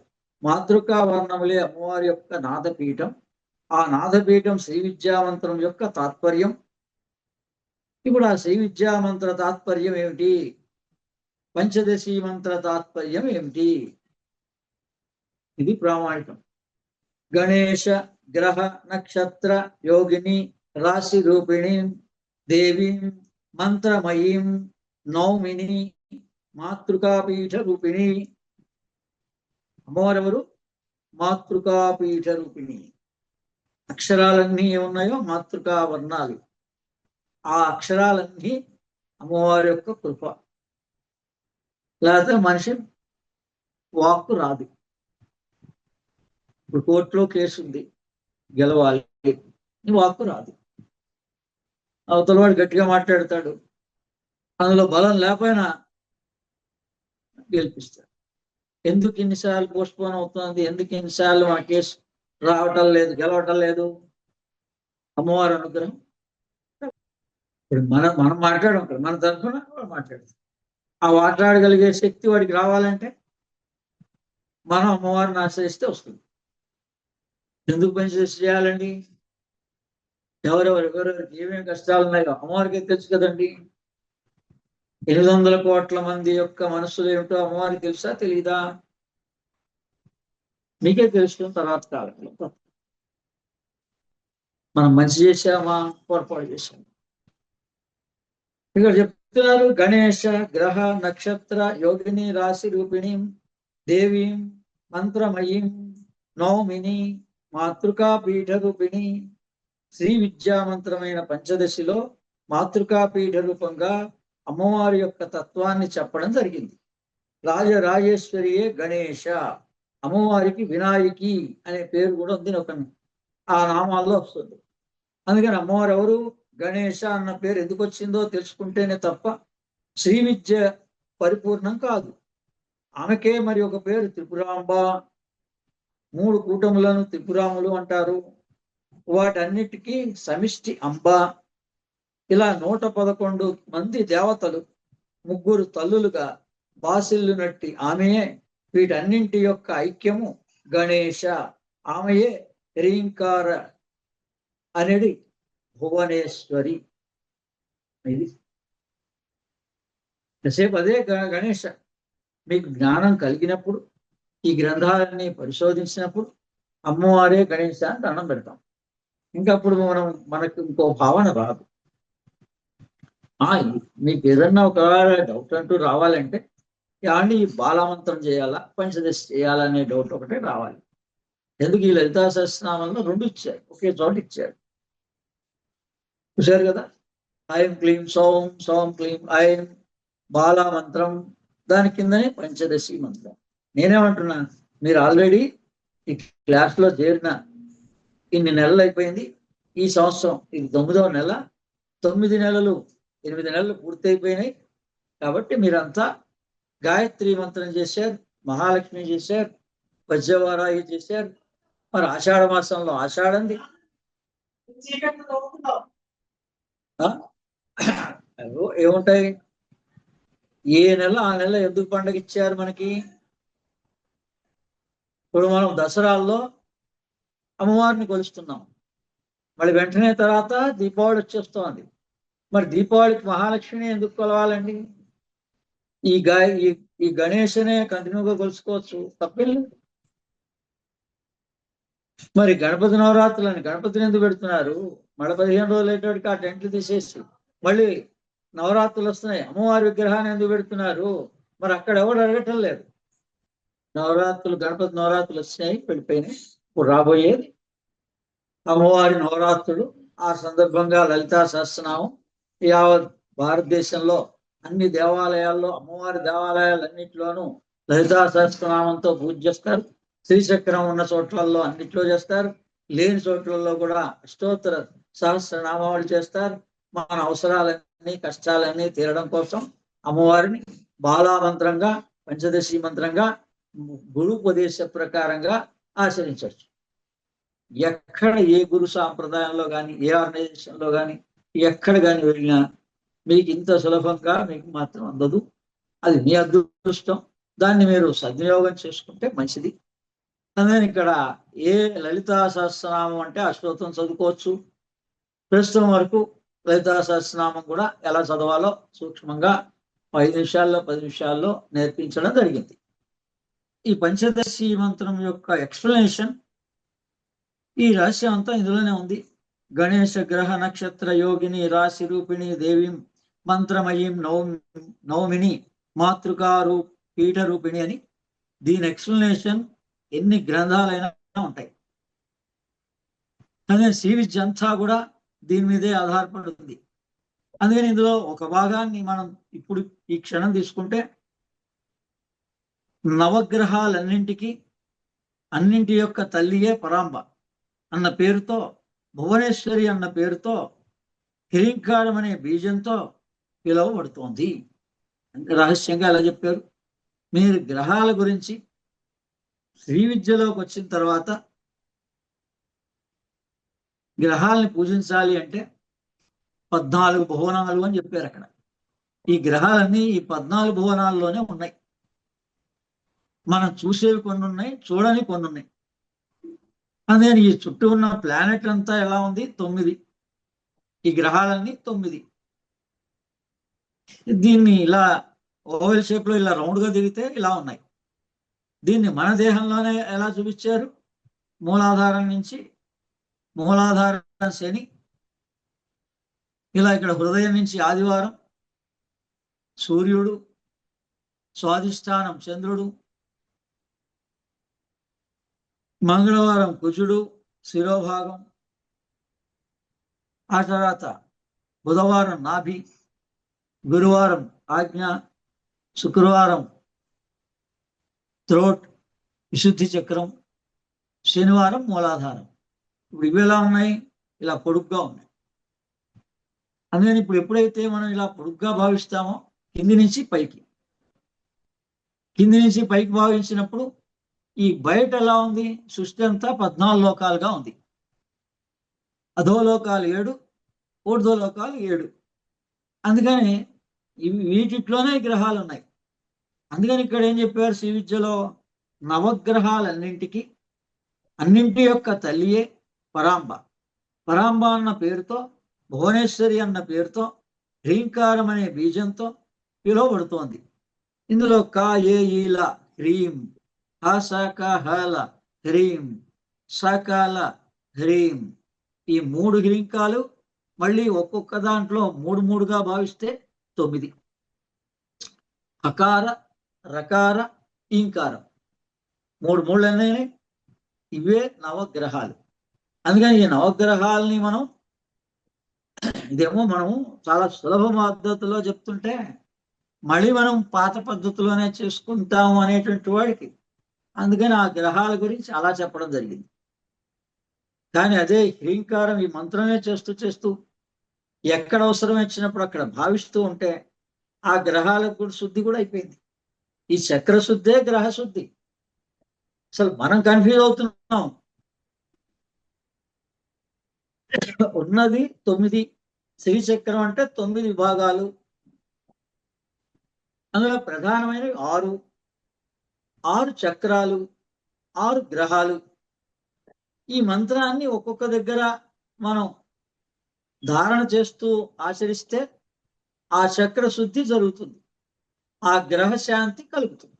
S1: మాతృకా వర్ణములే అమ్మవారి యొక్క నాదపీఠం. ఆ నాదపీఠం శ్రీ విద్యామంత్రం యొక్క తాత్పర్యం. ఇప్పుడు ఆ శ్రీ విద్యామంత్ర తాత్పర్యం ఏమిటి? పంచదశి మంత్ర తాత్పర్యం ఏమిటి? ఇది ప్రామాణికం. గణేశ గ్రహ నక్షత్ర యోగిని రాశి రూపిణి దేవీం మంత్రమయీం నౌమిని మాతృకాపీఠ రూపిణి. అమ్మవారెవరు? మాతృకాపీఠ రూపిణి. అక్షరాలన్నీ ఏమున్నాయో మాతృకా వర్ణాలు. ఆ అక్షరాలన్నీ అమ్మవారి యొక్క కృప. లేకపోతే మనిషి వాక్కు రాదు. ఇప్పుడు కోర్టులో కేసు ఉంది, గెలవాలి, వాక్కు రాదు. అవతలవాడు గట్టిగా మాట్లాడతాడు, అందులో బలం లేకపోయినా గెలిపిస్తాడు. ఎందుకు ఇన్నిసార్లు పోస్ట్ పోన్ అవుతుంది? ఎందుకు ఇన్నిసార్లు మా కేసు రావటం లేదు, గెలవటం లేదు? అమ్మవారి అనుగ్రహం. ఇప్పుడు మనం మాట్లాడడం కదా, మన తరఫున మాట్లాడుతాం. ఆ మాట్లాడగలిగే శక్తి వాడికి రావాలంటే మనం అమ్మవారిని ఆశ్రయిస్తే వస్తుంది. ఎందుకు పని చేయాలండి? ఎవరెవరికి ఏమేమి కష్టాలు ఉన్నాయో అమ్మవారికి తెలుసు కదండి. 800 కోట్ల మంది యొక్క మనస్సులు ఏమిటో అమ్మవారికి తెలుసా, తెలీదా? మీకే తెలుసు. తర్వాత కాలంలో మనం మంచి చేశామా, పొరపాటు చేశామా? ఇక్కడ చెప్తున్నారు, గణేశ గ్రహ నక్షత్ర యోగిని రాశి రూపిణి దేవీం మంత్రమయీం నౌమిని మాతృకా పీఠ రూపిణి. శ్రీ విద్యామంత్రమైన పంచదశిలో మాతృకా పీఠ రూపంగా అమ్మవారి యొక్క తత్వాన్ని చెప్పడం జరిగింది. రాజరాజేశ్వరియే గణేశ, అమ్మవారికి వినాయకి అనే పేరు కూడా ఉంది, ఒక ఆ నామాల్లో వస్తుంది. అందుకని అమ్మవారు ఎవరు, గణేశ అన్న పేరు ఎందుకు వచ్చిందో తెలుసుకుంటేనే తప్ప శ్రీ విద్య పరిపూర్ణం కాదు. ఆమెకే మరి ఒక పేరు త్రిపురాంబ. 3 కూటములను త్రిపురాములు అంటారు. వాటన్నిటికీ సమిష్టి అంబ. ఇలా 111 మంది దేవతలు 3 తల్లులుగా బాసిల్లునట్టి ఆమెయే వీటన్నింటి యొక్క ఐక్యము గణేశ. ఆమెయే హ్రీంకార అనేది భువనేశ్వరి. ఇది కాసేపు అదే గణేశ. మీకు జ్ఞానం కలిగినప్పుడు ఈ గ్రంథాలన్నీ పరిశోధించినప్పుడు అమ్మవారే గణేశ అని దండం పెడతాం. ఇంకప్పుడు మనకు ఇంకో భావన రాదు. మీకు ఏదన్నా ఒక డౌట్ అంటూ రావాలంటే ఏమండి ఈ బాలమంత్రం చేయాలా పంచదశ చేయాలా అనే డౌట్ ఒకటే రావాలి. ఎందుకు ఈ లలితా సహస్రనామంలో 2 ఇచ్చారు, ఒకే చోట ఇచ్చారు. చూశారు కదా, ఐం క్లీం సౌం, సౌం క్లీం ఐం బాలమంత్రం, దాని కిందనే పంచదశి మంత్రం. నేనేమంటున్నా, మీరు ఆల్రెడీ ఈ క్లాస్లో చేరిన ఇన్ని నెలలు అయిపోయింది. ఈ సంవత్సరం ఇది 9వ నెల. 9 నెలలు 8 నెలలు పూర్తయిపోయినాయి. కాబట్టి మీరంతా గాయత్రి మంత్రం చేశారు, మహాలక్ష్మి చేశారు, పద్యవారాయి చేశారు. మరి ఆషాఢ మాసంలో ఆషాఢంది ఏముంటాయి, ఏ నెల ఆ నెల ఎందుకు పండగ ఇచ్చారు మనకి? ఇప్పుడు మనం దసరాల్లో అమ్మవారిని కొలుస్తున్నాం, మళ్ళీ వెంటనే తర్వాత దీపావళి వచ్చేస్తోంది. మరి దీపావళికి మహాలక్ష్మిని ఎందుకు కొలవాలండి? ఈ గణేశనే కంటిన్యూగా కొలుసుకోవచ్చు, తప్పలేదు. మరి గణపతి నవరాత్రులని గణపతిని ఎందుకు పెడుతున్నారు? మళ్ళీ 15 రోజులు అయ్యేటోడికి ఆ టెంట్లు తీసేసి మళ్ళీ నవరాత్రులు వస్తున్నాయి, అమ్మవారి విగ్రహాన్ని ఎందుకు పెడుతున్నారు? మరి అక్కడ ఎవరు అడగటం లేదు. నవరాత్రులు, గణపతి నవరాత్రులు వచ్చినాయి, వెళ్ళిపోయినాయి. ఇప్పుడు రాబోయేది అమ్మవారి నవరాత్రులు. ఆ సందర్భంగా లలితా సహస్రనామం యావత్ భారతదేశంలో అన్ని దేవాలయాల్లో, అమ్మవారి దేవాలయాలన్నింటిలోనూ లలితా సహస్రనామంతో పూజ చేస్తారు. శ్రీచక్రం ఉన్న చోట్లలో అన్నిట్లో చేస్తారు, లేని చోట్లలో కూడా అష్టోత్తర సహస్రనామాలు చేస్తారు. మన అవసరాలన్నీ కష్టాలన్నీ తీరడం కోసం అమ్మవారిని బాలామంత్రంగా, పంచదశి మంత్రంగా, గురుపదేశ ప్రకారంగా ఆచరించవచ్చు. ఎక్కడ ఏ గురు సాంప్రదాయంలో కానీ, ఏ ఆర్గనైజేషన్లో కానీ, ఎక్కడ కానీ వెళ్ళినా మీకు ఇంత సులభంగా మీకు మాత్రం అందదు. అది మీ అదృష్టం. దాన్ని మీరు సద్వినియోగం చేసుకుంటే మంచిది. అందుకని ఇక్కడ ఏ లలితా సహస్రనామం అంటే అష్టోత్తరం చదువుకోవచ్చు. ప్రస్తుతం వరకు లలితా సహస్రనామం కూడా ఎలా చదవాలో సూక్ష్మంగా 5 నిమిషాల్లో 10 నిమిషాల్లో నేర్పించడం జరిగింది. ఈ పంచదశి మంత్రం యొక్క ఎక్స్ప్లెనేషన్, ఈ రహస్యం అంతా ఇందులోనే ఉంది. గణేశ గ్రహ నక్షత్ర యోగిని రాశి రూపిణి దేవీం మంత్రమయీం నవమిని మాతృకారు పీఠ రూపిణి అని దీని ఎక్స్ప్లెనేషన్ ఎన్ని గ్రంథాలైనా ఉంటాయి. అదే శ్రీ విద్య అంతా కూడా దీని మీదే ఆధారపడి ఉంది. అందుకని ఇందులో ఒక భాగాన్ని మనం ఇప్పుడు ఈ క్షణం తీసుకుంటే, నవగ్రహాలన్నింటికి అన్నింటి యొక్క తల్లియే పరాంబ అన్న పేరుతో, భువనేశ్వరి అన్న పేరుతో, హ్రీంకారం అనే బీజంతో పిలువబడుతోంది. రహస్యంగా ఎలా చెప్పారు? మీరు గ్రహాల గురించి శ్రీ విద్యలోకి వచ్చిన తర్వాత గ్రహాలని పూజించాలి అంటే 14 భువనాలు అని చెప్పారు అక్కడ. ఈ గ్రహాలన్నీ ఈ 14 భువనాల్లోనే ఉన్నాయి. మనం చూసేవి కొన్ని ఉన్నాయి, చూడని కొన్ని ఉన్నాయి. అందుకని ఈ చుట్టూ ఉన్న ప్లానెట్ అంతా ఎలా ఉంది? 9. ఈ గ్రహాలన్నీ 9. దీన్ని ఇలా ఓవెల్ షేప్ లో ఇలా రౌండ్ గా తిరిగితే ఇలా ఉన్నాయి. దీన్ని మన దేహంలోనే ఎలా చూపించారు? మూలాధారం నుంచి మూలాధారం శని, ఇలా ఇక్కడ హృదయం నుంచి ఆదివారం సూర్యుడు, స్వాధిష్టానం చంద్రుడు, మంగళవారం కుజుడు, శిరోభాగం, ఆ తర్వాత బుధవారం నాభి, గురువారం ఆజ్ఞ, శుక్రవారం థ్రోట్ విశుద్ధి చక్రం, శనివారం మూలాధారం. ఇప్పుడు ఇవి ఎలా ఉన్నాయి? ఇలా పొడుగ్గా ఉన్నాయి. అందుకని ఇప్పుడు ఎప్పుడైతే మనం ఇలా పొడుగ్గా భావిస్తామో కింది నుంచి పైకి, కింది నుంచి పైకి భావించినప్పుడు ఈ బయట ఎలా ఉంది? సృష్టి అంతా 14 లోకాలుగా ఉంది. అధోలోకాలు 7, ఊర్ధ్వలోకాలు 7. అందుకని వీటిలోనే గ్రహాలు ఉన్నాయి. అందుకని ఇక్కడ ఏం చెప్పారు శ్రీ విద్యలో? నవగ్రహాలన్నింటికి అన్నింటి యొక్క తల్లియే పరాంబ. పరాంబ అన్న పేరుతో, భువనేశ్వరి అన్న పేరుతో, హ్రీంకారం అనే బీజంతో పిలువబడుతోంది. ఇందులో కా ఏ ఈల హ్రీం, హల హ్రీం, సకాల హ్రీం, ఈ 3 హ్రీంకాలు మళ్ళీ ఒక్కొక్క దాంట్లో 3 భావిస్తే 9. అకార, రకార, ఈంకారం 3 అనేవి ఇవే నవగ్రహాలు. అందుకని ఈ నవగ్రహాలని ఇదేమో మనము చాలా సులభ పద్ధతిలో చెప్తుంటే మళ్ళీ మనం పాత పద్ధతిలోనే చేసుకుంటాము అనేటువంటి వాడికి, అందుకని ఆ గ్రహాల గురించి అలా చెప్పడం జరిగింది. కానీ అదే హ్రీంకారం ఈ మంత్రమే చేస్తూ ఎక్కడ అవసరం వచ్చినప్పుడు అక్కడ భావిస్తూ ఉంటే ఆ గ్రహాలకు కూడా శుద్ధి కూడా అయిపోయింది. ఈ చక్ర శుద్ధే గ్రహ శుద్ధి. అసలు మనం కన్ఫ్యూజ్ అవుతున్నాం. ఉన్నది 9. శ్రీచక్రం అంటే 9 భాగాలు, అందులో ప్రధానమైనవి 6 చక్రాలు, 6 గ్రహాలు. ఈ మంత్రాన్ని ఒక్కొక్క దగ్గర మనం ధారణ చేస్తూ ఆచరిస్తే ఆ చక్ర శుద్ధి జరుగుతుంది, ఆ గ్రహ శాంతి కలుగుతుంది.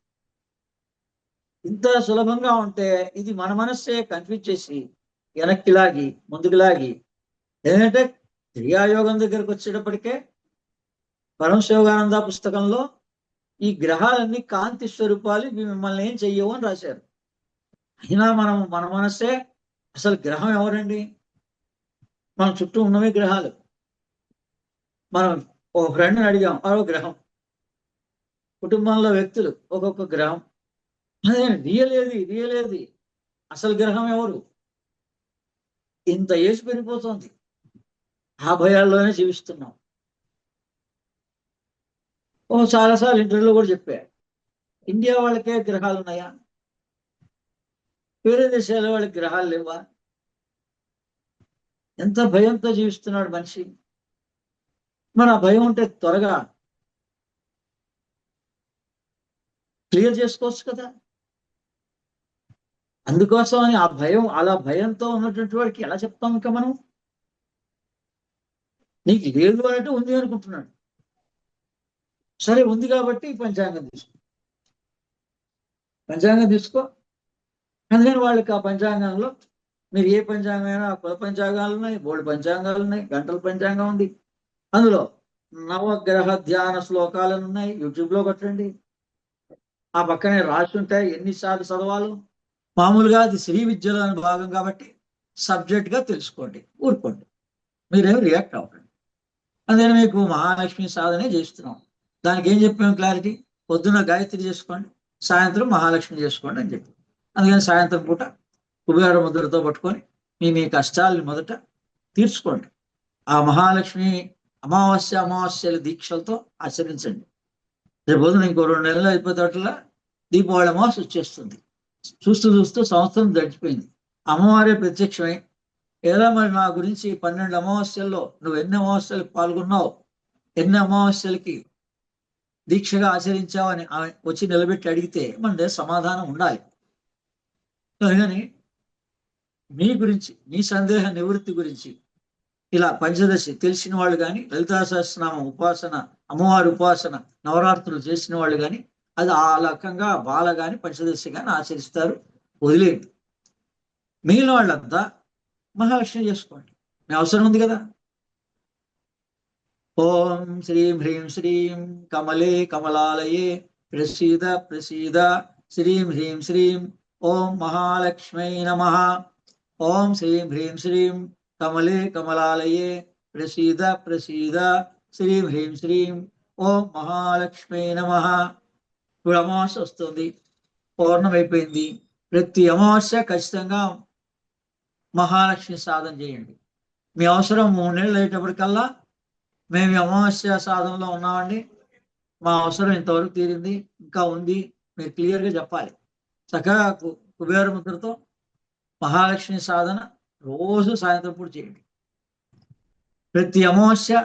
S1: ఇంత సులభంగా ఉంటే ఇది మన మనస్సే కన్ఫ్యూజ్ చేసి వెనక్కి లాగి ముందుకు లాగి, ఏంటంటే క్రియాయోగం దగ్గరకు వచ్చేటప్పటికే పరమశివగానంద పుస్తకంలో ఈ గ్రహాలన్నీ కాంతి స్వరూపాలు, ఇవి మిమ్మల్ని ఏం చెయ్యవు అని రాశారు. అయినా మన మనస్సే అసలు గ్రహం ఎవరండి? మన చుట్టూ ఉన్నవి గ్రహాలు. మనం ఒక ఫ్రెండ్ని అడిగాం, అదో గ్రహం. కుటుంబంలో వ్యక్తులు ఒక్కొక్క గ్రహం. అదే రియల్ ఏది? అసలు గ్రహం ఎవరు? ఇంత ఏజ్ పెరిగిపోతుంది, ఆ భయాల్లోనే జీవిస్తున్నాం. చాలాసార్లు ఇంటర్వ్యూలో కూడా చెప్పా, ఇండియా వాళ్ళకే గ్రహాలు ఉన్నాయా? వేరే దేశాల వాళ్ళకి గ్రహాలు లేవా? ఎంత భయంతో జీవిస్తున్నాడు మనిషి. మరి ఆ భయం ఉంటే త్వరగా క్లియర్ చేసుకోవచ్చు కదా. అందుకోసం అని ఆ భయం, అలా భయంతో ఉన్నటువంటి వాడికి ఎలా చెప్తాం? ఇంకా మనం నీకు లేదు అంటే ఉంది అనుకుంటున్నాడు. సరే ఉంది కాబట్టి పంచాంగం తీసుకో. అందుకని వాళ్ళకి ఆ పంచాంగంలో మీరు ఏ పంచాంగం అయినా కుల పంచాంగాలు ఉన్నాయి, బోర్డు పంచాంగాలు ఉన్నాయి, గంటల పంచాంగం ఉంది. అందులో నవగ్రహ ధ్యాన శ్లోకాలను ఉన్నాయి, యూట్యూబ్లో కొట్టండి. ఆ పక్కనే రాసి ఉంటాయి ఎన్నిసార్లు చదవాలో. మామూలుగా అది శ్రీ విద్యలో భాగం కాబట్టి సబ్జెక్ట్గా తెలుసుకోండి, ఊరుకోండి, మీరేమి రియాక్ట్ అవ్వండి. అందుకని మీకు మహాలక్ష్మి సాధనే చేస్తున్నాం. దానికి ఏం చెప్పాము క్లారిటీ? పొద్దున్న గాయత్రి చేసుకోండి, సాయంత్రం మహాలక్ష్మి చేసుకోండి అని చెప్పి. అందుకని సాయంత్రం పూట కుబేర ముద్రతో పట్టుకొని మీ కష్టాలని మొదట తీర్చుకోండి. ఆ మహాలక్ష్మి అమావాస్యల దీక్షలతో ఆచరించండి. రేపు పొద్దున ఇంకో 2 నెలలు అయిపోతేట్లా దీపావళి అమావాస్య వచ్చేస్తుంది. చూస్తూ సంవత్సరం గడిచిపోయింది. అమ్మవారే ప్రత్యక్షమై, ఎలా మరి నా గురించి 12 అమావాస్యల్లో నువ్వు ఎన్ని అమావాస్యలకు పాల్గొన్నావు, ఎన్ని అమావాస్యలకి దీక్షగా ఆచరించావని ఆమె వచ్చి నిలబెట్టి అడిగితే మన దగ్గర సమాధానం ఉండాలి. కానీ మీ గురించి, మీ సందేహ నివృత్తి గురించి ఇలా పంచదశి తెలిసిన వాళ్ళు కానీ, లలితా సహస్రనామం ఉపాసన, అమ్మవారి ఉపాసన, నవరాత్రులు చేసిన వాళ్ళు కానీ అది ఆ రకంగా బాల కానీ పంచదశి కానీ ఆచరిస్తారు. వదిలేదు. మిగిలిన వాళ్ళంతా మహాలక్ష్మి చేసుకోండి, మీ అవసరం ఉంది కదా. ఓం శ్రీం హ్రీం శ్రీం కమలే కమలాలయే ప్రసీద శ్రీం హ్రీం శ్రీం ఓం మహాలక్ష్మై నమః. ఓం శ్రీం హ్రీం శ్రీం కమలే కమలాలయే ప్రసీద ప్రసీద శ్రీం హ్రీం శ్రీం ఓం మహాలక్ష్మీ నమః. ఇప్పుడు అమావాస్య వస్తుంది, పౌర్ణమైపోయింది. ప్రతి అమావాస్య ఖచ్చితంగా మహాలక్ష్మి సాధన చేయండి. మీ అవసరం 3 నెలలు అయ్యేటప్పటికల్లా మేము అమావాస్య సాధనలో ఉన్నామండి, మా అవసరం ఇంతవరకు తీరింది, ఇంకా ఉంది, మీరు క్లియర్గా చెప్పాలి. చక్కగా కుబేర ముద్రతో మహాలక్ష్మి సాధన రోజు సాయంత్రం పూట చేయండి. ప్రతి అమావాస్య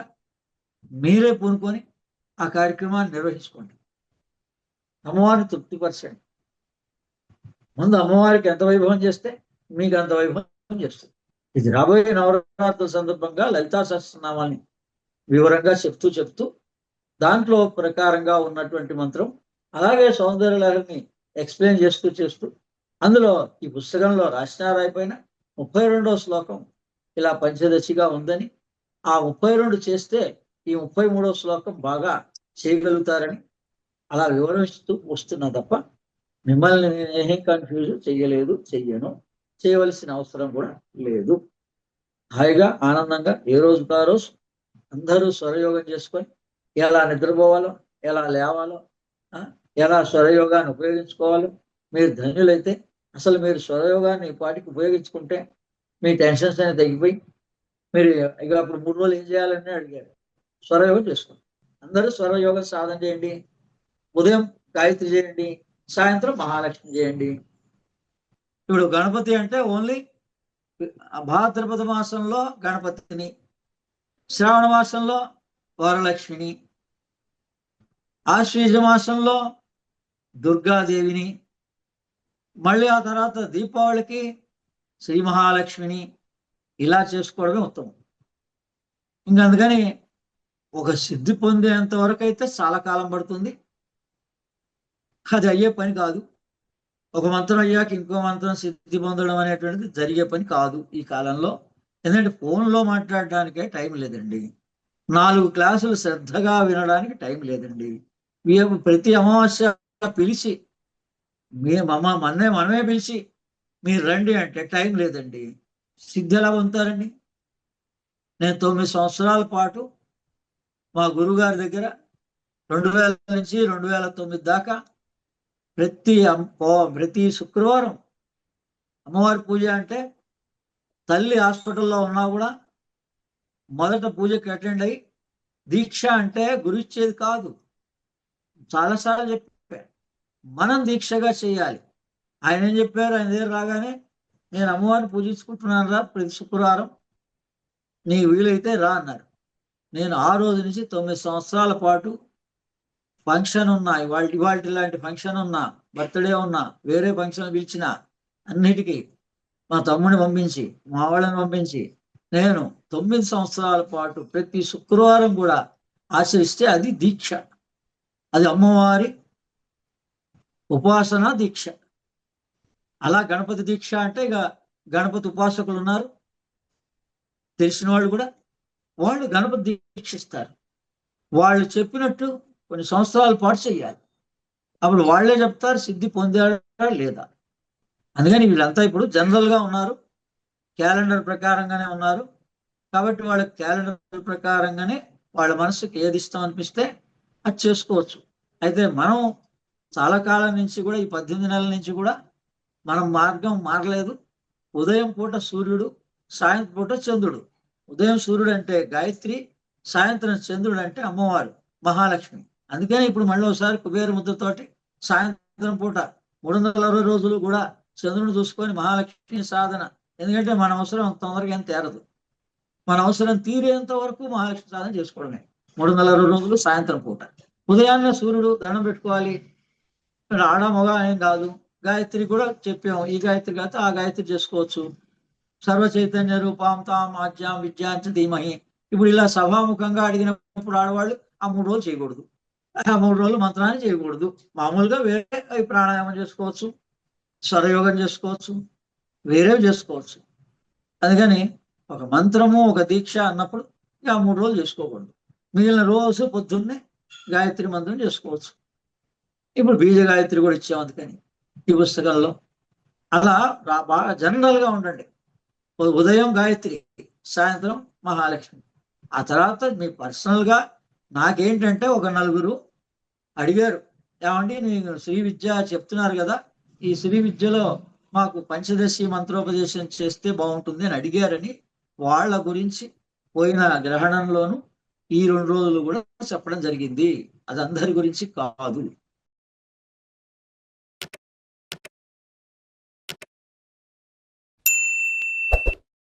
S1: మీరే పూనుకొని ఆ కార్యక్రమాన్ని నిర్వహించుకోండి. అమ్మవారిని తృప్తిపరచండి. ముందు అమ్మవారికి ఎంత వైభవం చేస్తే మీకు అంత వైభవం చేస్తుంది. ఇది రాబోయే నవరాత్రుల సందర్భంగా లలితా సహస్రనామాల్ని వివరంగా చెప్తూ దాంట్లో ప్రకారంగా ఉన్నటువంటి మంత్రం, అలాగే సౌందర్య లహరిని ఎక్స్ప్లెయిన్ చేస్తూ అందులో ఈ పుస్తకంలో రాసినారాయిపోయిన 32వ శ్లోకం ఇలా పంచదశిగా ఉందని, ఆ 32 చేస్తే ఈ 33వ శ్లోకం బాగా చేయగలుగుతారని అలా వివరిస్తూ వస్తున్నా తప్ప మిమ్మల్ని నేనేం కన్ఫ్యూజ్ చెయ్యను, చేయవలసిన అవసరం కూడా లేదు. హాయిగా ఆనందంగా ఏ రోజుకు ఆ రోజు అందరూ స్వరయోగం చేసుకొని ఎలా నిద్రపోవాలో, ఎలా లేవాలో, ఎలా స్వరయోగాన్ని ఉపయోగించుకోవాలో, మీరు ధన్యులైతే అసలు మీరు స్వరయోగాన్ని పాటికి ఉపయోగించుకుంటే మీ టెన్షన్స్ అనేది తగ్గిపోయి మీరు ఇక అప్పుడు 3 రోజులు ఏం చేయాలని అడిగారు. స్వరయోగం చేసుకోండి. అందరూ స్వరయోగం సాధన చేయండి. ఉదయం గాయత్రి చేయండి, సాయంత్రం మహాలక్ష్మి చేయండి. ఇప్పుడు గణపతి అంటే ఓన్లీ భాద్రపద మాసంలో గణపతిని, శ్రావణ మాసంలో వరలక్ష్మిని, ఆశ్వీజ మాసంలో దుర్గాదేవిని, మళ్ళీ ఆ తర్వాత దీపావళికి శ్రీ మహాలక్ష్మిని ఇలా చేసుకోవడమే ఉత్తమం. ఇంకా అందుకని ఒక సిద్ధి పొందేంత వరకు అయితే చాలా కాలం పడుతుంది. అది అయ్యే పని కాదు. ఒక మంత్రం అయ్యాక ఇంకో మంత్రం సిద్ధి పొందడం అనేటువంటిది జరిగే పని కాదు ఈ కాలంలో. ఎందుకంటే ఫోన్లో మాట్లాడడానికే టైం లేదండి, 4 క్లాసులు శ్రద్ధగా వినడానికి టైం లేదండి. ప్రతి అమావాస్య పిలిచి మనమే పిలిచి మీరు రండి అంటే టైం లేదండి. సిద్ధి ఎలా పొందుతారండి? నేను 9 సంవత్సరాల పాటు మా గురుగారి దగ్గర 2000 నుంచి 2009 దాకా ప్రతి శుక్రవారం అమ్మవారి పూజ అంటే తల్లి హాస్పిటల్లో ఉన్నా కూడా మొదట పూజకి అటెండ్ అయ్యి, దీక్ష అంటే గురు ఇచ్చేది కాదు, చాలాసార్లు చెప్పారు, మనం దీక్షగా చేయాలి. ఆయన ఏం చెప్పారు? ఆయన దగ్గర రాగానే నేను అమ్మవారిని పూజించుకుంటున్నాను రా, ప్రతి శుక్రవారం నీకు వీలైతే రా అన్నారు. నేను ఆ రోజు నుంచి 9 సంవత్సరాల పాటు ఫంక్షన్ ఉన్నా, ఇవాళ ఇలాంటి ఫంక్షన్ ఉన్నా, బర్త్డే ఉన్నా, వేరే ఫంక్షన్ పిలిచినా అన్నిటికీ మా తమ్ముడిని పంపించి, మా వాళ్ళని పంపించి నేను 9 సంవత్సరాల పాటు ప్రతి శుక్రవారం కూడా ఆచరిస్తే అది దీక్ష, అది అమ్మవారి ఉపాసన దీక్ష. అలా గణపతి దీక్ష అంటే ఇక గణపతి ఉపాసకులు ఉన్నారు తెలిసిన వాళ్ళు కూడా, వాళ్ళు గణపతి దీక్షిస్తారు. వాళ్ళు చెప్పినట్టు కొన్ని సంవత్సరాల పాటు చెయ్యాలి. అప్పుడు వాళ్ళే చెప్తారు సిద్ధి పొందాడా లేదా. అందుకని వీళ్ళంతా ఇప్పుడు జనరల్గా ఉన్నారు, క్యాలెండర్ ప్రకారంగానే ఉన్నారు. కాబట్టి వాళ్ళ క్యాలెండర్ ప్రకారంగానే వాళ్ళ మనసుకి ఏది ఇష్టం అనిపిస్తే అది చేసుకోవచ్చు. అయితే మనం చాలా కాలం నుంచి కూడా, ఈ 18 నెలల నుంచి కూడా మనం మార్గం మారలేదు. ఉదయం పూట సూర్యుడు, సాయంత్రం పూట చంద్రుడు. ఉదయం సూర్యుడు అంటే గాయత్రి, సాయంత్రం చంద్రుడు అంటే అమ్మవారు మహాలక్ష్మి. అందుకని ఇప్పుడు మళ్ళీ ఒకసారి కుబేర ముద్రతోటి సాయంత్రం పూట 360 రోజులు కూడా చంద్రుని చూసుకొని మహాలక్ష్మి సాధన. ఎందుకంటే మన అవసరం తొందరగా ఏం తీరదు, మన అవసరం తీరేంత వరకు మహాలక్ష్మి సాధన చేసుకోవడమే 360 రోజులు సాయంత్రం పూట. ఉదయాన్నే సూర్యుడు దండం పెట్టుకోవాలి, ఆడ మగ ఏం కాదు. గాయత్రి కూడా చెప్పాము, ఈ గాయత్రి కాదు ఆ గాయత్రి చేసుకోవచ్చు. సర్వ చైతన్య రూపాం తాం ఆజ్యాం విద్యాంచ ధీమహి. ఇప్పుడు ఇలా సభాముఖంగా అడిగినప్పుడు ఆడవాళ్ళు ఆ 3 రోజులు చేయకూడదు, ఆ 3 రోజులు మంత్రాన్ని చేయకూడదు. మామూలుగా వేరే ప్రాణాయామం చేసుకోవచ్చు, స్వరయోగం చేసుకోవచ్చు, వేరేవి చేసుకోవచ్చు. అందుకని ఒక మంత్రము, ఒక దీక్ష అన్నప్పుడు ఆ 3 రోజులు చేసుకోకూడదు. మిగిలిన రోజు పొద్దున్నే గాయత్రి మంత్రం చేసుకోవచ్చు. ఇప్పుడు బీజ గాయత్రి కూడా ఇచ్చాం అందుకని ఈ పుస్తకంలో. అలా బాగా జనరల్గా ఉండండి. ఉదయం గాయత్రి, సాయంత్రం మహాలక్ష్మి. ఆ తర్వాత మీ పర్సనల్గా నాకేంటంటే ఒక నలుగురు అడిగారు, ఏమండి నేను శ్రీ విద్య చెప్తున్నారు కదా, ఈ శ్రీ విద్యలో మాకు పంచదశి మంత్రోపదేశం చేస్తే బాగుంటుంది అని అడిగారని వాళ్ళ గురించి పోయిన గ్రహణంలోను ఈ 2 రోజులు కూడా చెప్పడం జరిగింది. అది అందరి గురించి కాదు.